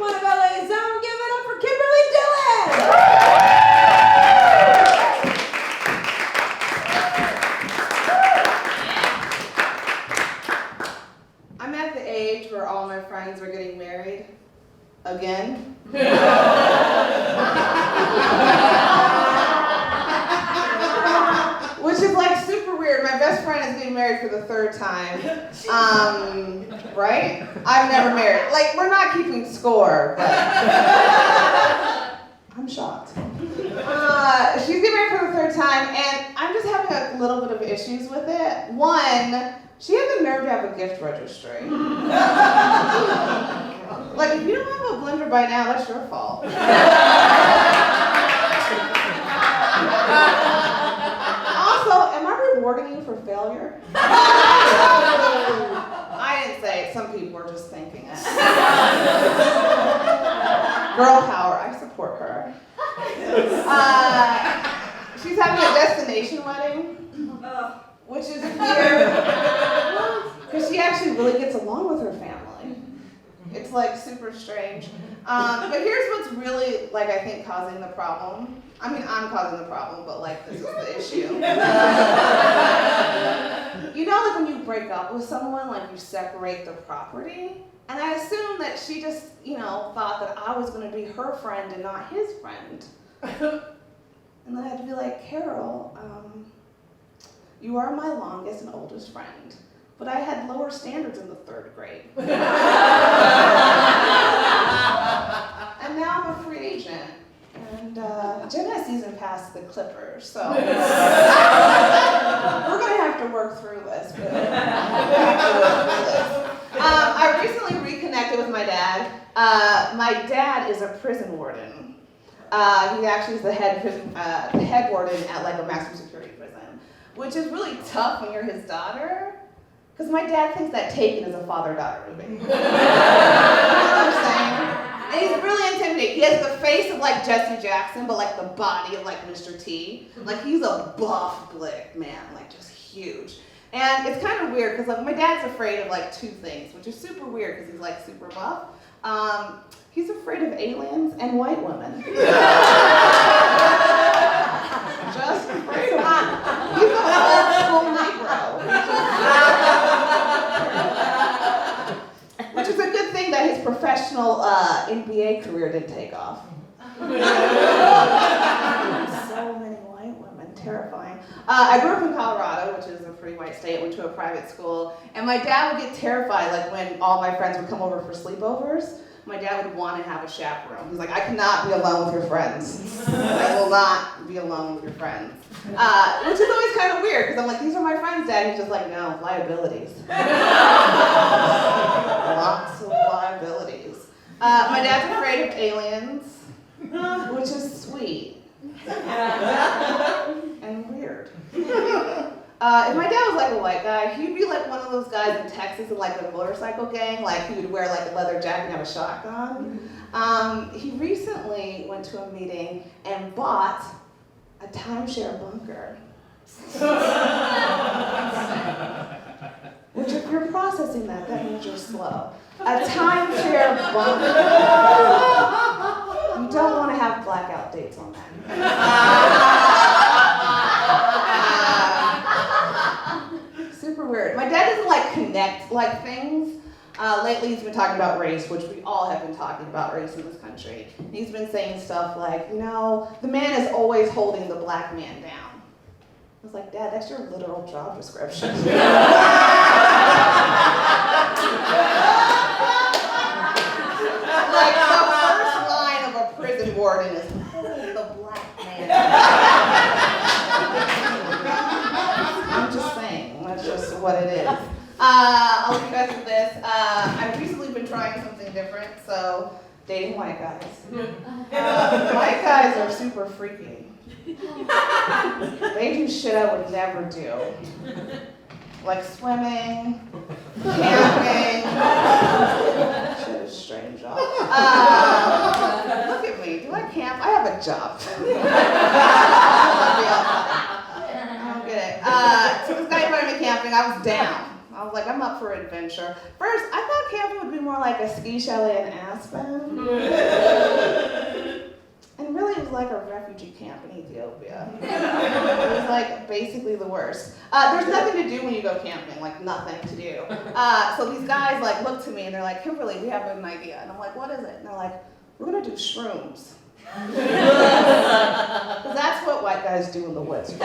One of LA's own, give it up for Kimberly, Dillon! I'm at the age where all my friends are getting married. Again. Which is like super weird. My best friend is getting married for the third time. Right? I've never married. Like, we're not keeping score, but I'm shocked. She's getting married for the third time, and I'm just having a little bit of issues with it. One, she had the nerve to have a gift registry. Like, if you don't have a blender by now, that's your fault. Also, am I rewarding you for failure? I didn't say it. Some people were just thinking it. Girl power. I support her. She's having a destination wedding, which is weird because she actually really gets along with her family. It's like super strange. But here's what's really, like, I think causing the problem. I mean, I'm causing the problem, but like, this is the issue. You know, like when you break up with someone, like you separate the property? And I assume that she just, you know, thought that I was gonna be her friend and not his friend. And then I had to be like, Carol, you are my longest and oldest friend, but I had lower standards in the 3rd grade. And now I'm a free agent. And Gemini season passed the Clippers, so we're gonna have to work through this. I recently reconnected with my dad. My dad is a prison warden. He actually is the head warden at like a maximum security prison, which is really tough when you're his daughter, because my dad thinks that Taken is a father-daughter movie. You know what I'm saying? And he's really intimidating. He has the face of like Jesse Jackson, but like the body of like Mr. T. Like he's a buff blick man, like just huge. And it's kind of weird because like my dad's afraid of like 2 things, which is super weird because he's like super buff. He's afraid of aliens and white women. Just afraid of them. He's an old school Negro. Which is a good thing that his professional NBA career didn't take off. So many white women, terrifying. I grew up in Colorado, which is a pretty white state, went to a private school, and my dad would get terrified like when all my friends would come over for sleepovers. My dad would want to have a chaperone. He's like, I cannot be alone with your friends. I will not be alone with your friends. Which is always kind of weird, because I'm like, these are my friends, Dad. And he's just like, no, liabilities. Lots of liabilities. My dad's afraid of aliens, which is sweet. And weird. If my dad was like a white guy, he'd be like one of those guys in Texas in like a motorcycle gang, like he would wear like a leather jacket and have a shotgun. He recently went to a meeting and bought a timeshare bunker. Which if you're processing that means you're slow. A timeshare bunker. You don't want to have blackout dates on that. Super weird. My dad doesn't like connect like things. Lately he's been talking about race, which we all have been talking about race in this country. And he's been saying stuff like, you know, the man is always holding the black man down. I was like, Dad, that's your literal job description. Like the first line of a prison warden is, hold the black man. I'm just saying, that's just what it is. I'll leave you guys with this. I've recently been trying something different, so dating white guys. White guys are super freaky. They do shit I would never do. Like swimming, camping. Shit is strange, y'all. Look at me. Do I camp? I have a job. I don't get it. So this guy invited me camping. I was down. I was like, I'm up for adventure. First, I thought camping would be more like a ski chalet in Aspen. And really, it was like a refugee camp in Ethiopia. It was like basically the worst. There's nothing to do when you go camping, like nothing to do. So these guys like look to me and they're like, Kimberly, we have an idea. And I'm like, what is it? And they're like, we're gonna do shrooms. Because that's what white guys do in the woods. Can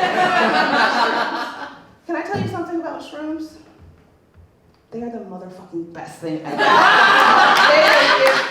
I tell you something about shrooms? They are the motherfucking best thing ever. They are